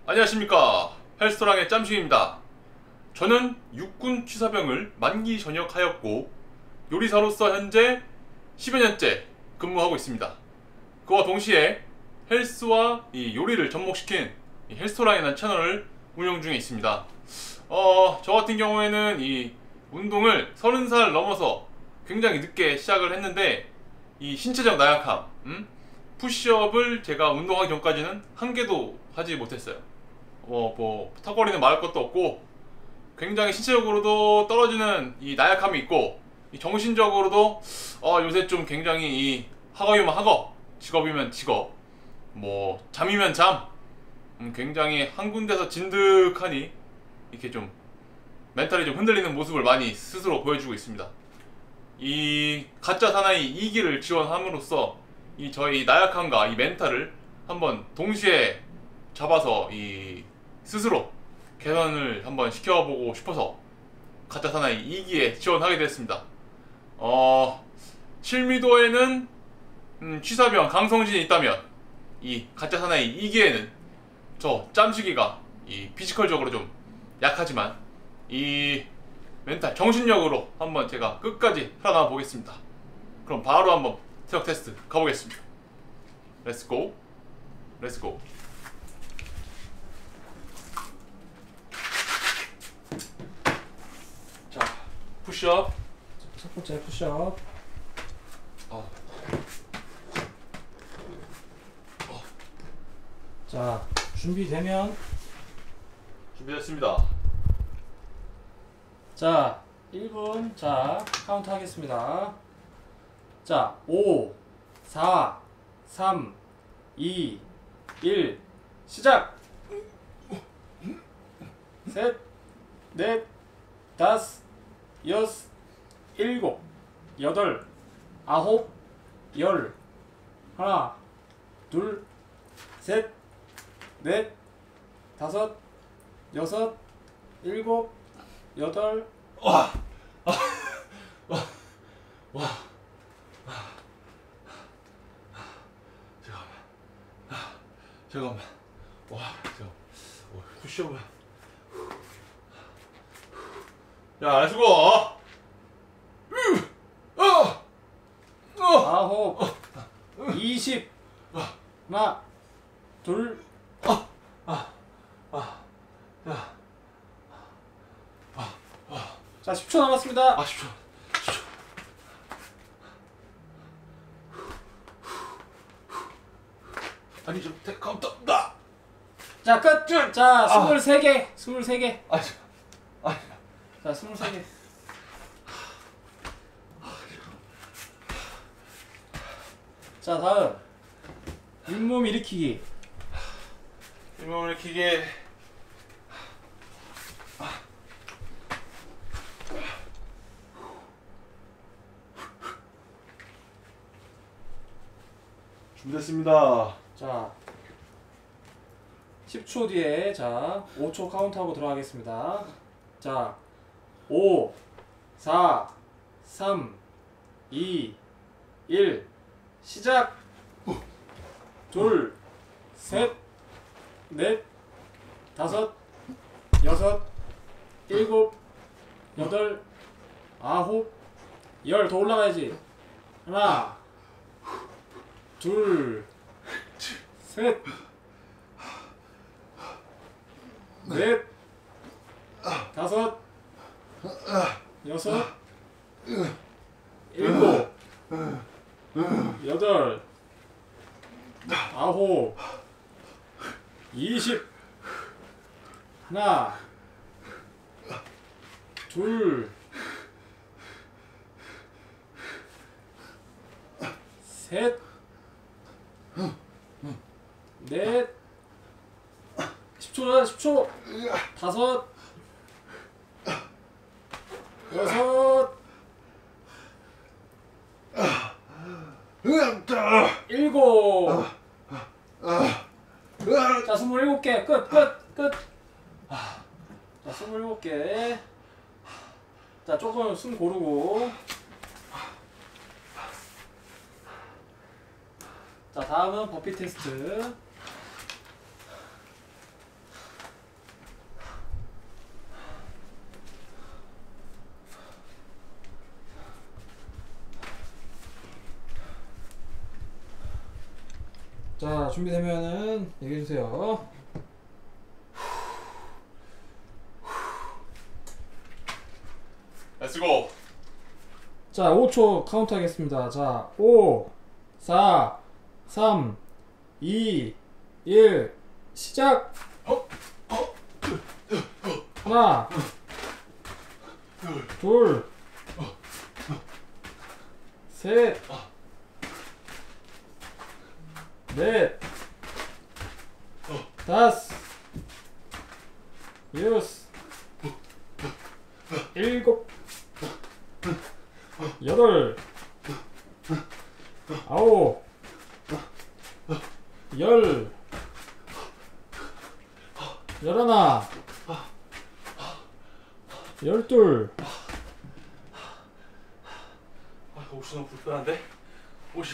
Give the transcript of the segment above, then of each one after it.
안녕하십니까, 헬스토랑의 짬식입니다. 저는 육군 취사병을 만기 전역하였고 요리사로서 현재 10여 년째 근무하고 있습니다. 그와 동시에 헬스와 이 요리를 접목시킨 이 헬스토랑이라는 채널을 운영 중에 있습니다. 저 같은 경우에는 이 운동을 30살 넘어서 굉장히 늦게 시작을 했는데 이 신체적 나약함, 푸시업을 제가 운동하기 전까지는 한 개도 하지 못했어요. 턱걸이는 말할 것도 없고 굉장히 신체적으로도 떨어지는 이 나약함이 있고 이 정신적으로도 요새 좀 굉장히 이 학업이면 학업, 직업이면 직업, 잠이면 잠, 굉장히 한 군데서 진득하니 이렇게 좀 멘탈이 좀 흔들리는 모습을 많이 스스로 보여주고 있습니다. 이 가짜 사나이 2기를 지원함으로써 이 저희 나약함과 이 멘탈을 한번 동시에 잡아서 이 스스로 개선을 한번 시켜보고 싶어서 가짜 사나이 2기에 지원하게 됐습니다. 실미도에는 취사병 강성진이 있다면 이 가짜 사나이 2기에는 저 짬식이가 이 피지컬적으로 좀 약하지만 이 멘탈 정신력으로 한번 제가 끝까지 살아남아 보겠습니다. 그럼 바로 한번 체력 테스트 가보겠습니다. 렛츠고, 렛츠고. 자, 푸시업. 첫 번째 푸시업. 자, 준비되면 준비됐습니다. 자, 1분. 자, 카운트 하겠습니다. 자, 5 4 3 2 1 시작. 셋, 넷, 다섯, 여섯, 일곱, 여덟, 아홉, 열. 하나, 둘, 셋, 넷, 다섯, 여섯, 일곱, 여덟. 잠깐만. 푸시업을. 야, 수고. 아홉, 20. 하나, 둘. 자, 10초 남았습니다. 10초. 아니, 카운터. 나. 자, 끝. 자, 23개. 23개. 자, 23개. 자, 다음. 윗몸 일으키기. 윗몸 일으키기. 준비됐습니다. 자, 10초 뒤에 자 5초 카운트하고 들어가겠습니다. 자, 5 4 3 2 1 시작. 둘, 셋, 넷, 다섯, 여섯, 일곱, 여덟, 아홉, 열. 더 올라가야지. 하나, 둘, 셋, 넷, 다섯, 여섯, 일곱, 여덟, 아홉, 20. 하나, 둘, 셋, 넷, 10초야, 10초. 다섯, 여섯, 일곱. 자, 27개. 끝. 자, 27개. 자, 조금 숨 고르고. 자, 다음은 버피 테스트. 자, 준비되면은 얘기해주세요. 렛츠고. 자, 5초 카운트 하겠습니다. 자, 5, 4, 3, 2, 1, 시작! 하나, 둘, 셋, 넷, 다섯, 여섯, 일곱, 여덟, 아홉, 열, 열하나, 열둘. 옷이 너무 불편한데? 옷이.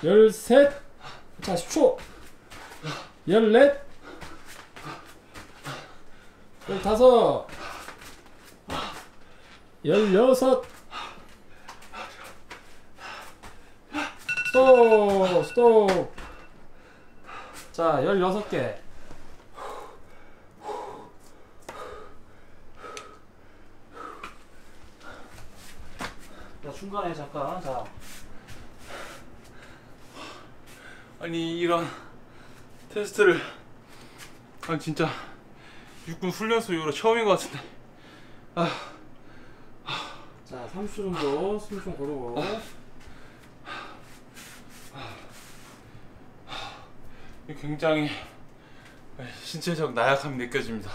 열셋. 자, 10초. 열넷. 열다섯. 열여섯. 스톱. 스톱. 자, 16개. 자, 중간에 잠깐. 자, 아니 이런 테스트를 진짜 육군 훈련소 이후로 처음인 것 같은데. 자, 30초 정도 숨 좀 고르고. 굉장히 신체적 나약함이 느껴집니다.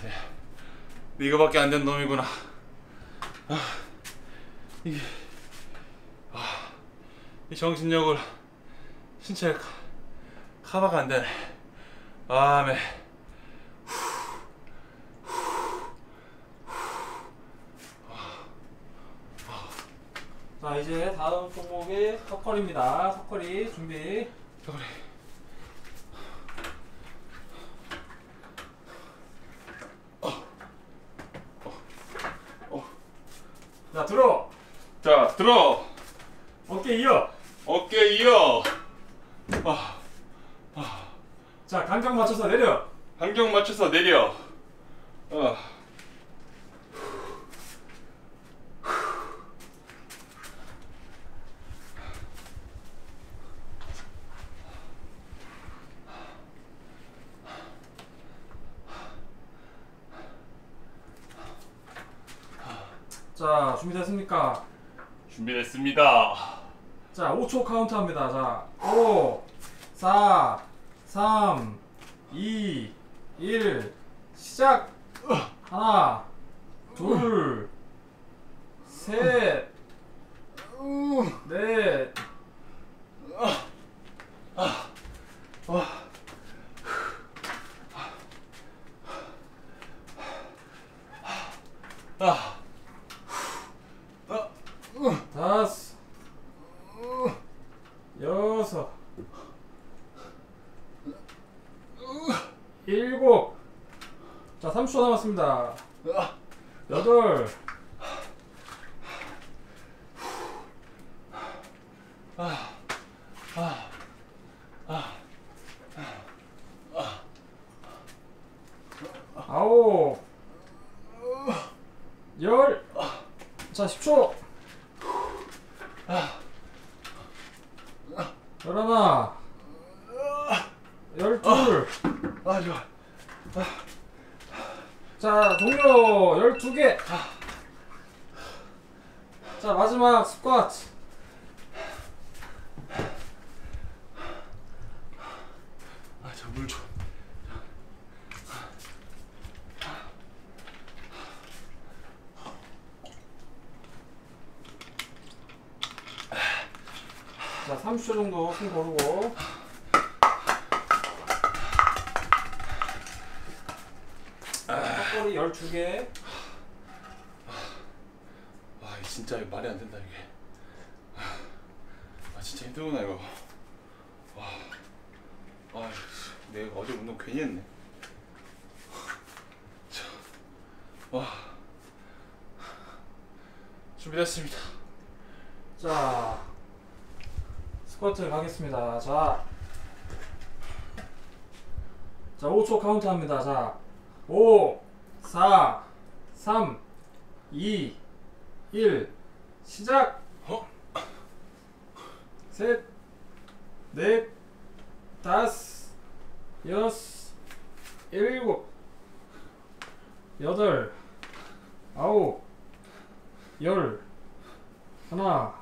네. 이거밖에 안 된 놈이구나. 이게 이 정신력을 신체에 커버가 안 되네. 네. 자, 이제 다음 종목이 석걸이입니다. 석걸이 준비. 그래. 자, 들어. 자, 들어. 어깨 이어. 어깨 이어. 자, 간격 맞춰서 내려. 간격 맞춰서 내려. 자, 준비됐습니까? 준비됐습니다. 자, 5초 카운트 합니다. 자, 5, 4, 3, 2, 1, 시작! 하나, 둘, 셋, 넷, 다섯, 여섯, 일곱. 자, 30초 남았습니다. 여덟, 아홉, 열. 자, 10초. 열하나, 열둘. 좋아. 자, 종료. 12개. 자, 마지막 스쿼트. 자, 물 줘. 자, 30초 정도 숨 고르고. 턱걸이 12개. 진짜 말이 안 된다 이게. 진짜 힘들구나 이거. 내가 어제 운동 괜히 했네. 준비됐습니다. 자, 스쿼트 가겠습니다. 자, 5초 카운트 합니다. 자, 5, 4, 3, 2, 1, 시작! 셋, 넷, 다섯, 여섯, 일곱, 여덟, 아홉, 열, 하나,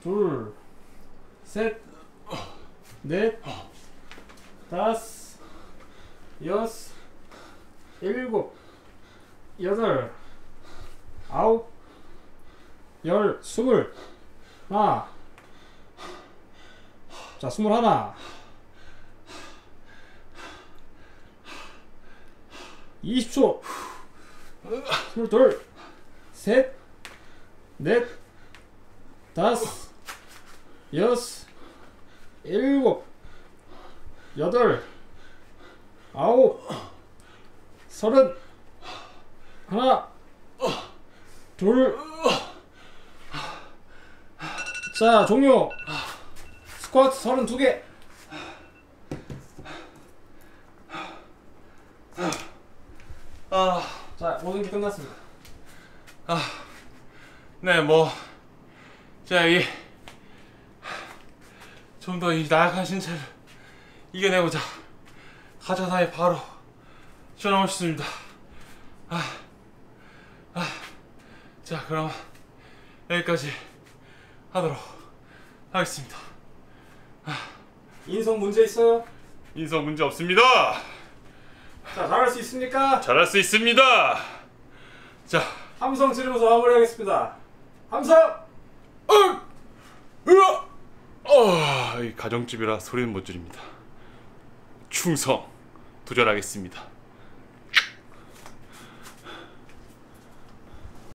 둘, 셋, 넷, 다섯, 여섯, 일곱, 여덟, 아홉, 열, 스물, 하나, 자, 21, 20초, 22, 셋, 넷, 다섯, 여섯, 일곱, 여덟, 아홉, 서른, 하나, 둘, 자, 종료. 스쿼트 32개. 자, 모든 게 끝났습니다. 네, 뭐 제가 이 좀 더 이 나약한 신체를 이겨내고자 가자사에 바로 전화오 싶습니다. 자, 그럼 여기까지 하도록 하겠습니다. 인성 문제 있어요? 인성 문제 없습니다. 자, 잘할 수 있습니까? 잘할 수 있습니다. 자, 함성 지르면서 마무리하겠습니다. 함성! 이 가정집이라 소리는 못 줄입니다. 충성 도전하겠습니다.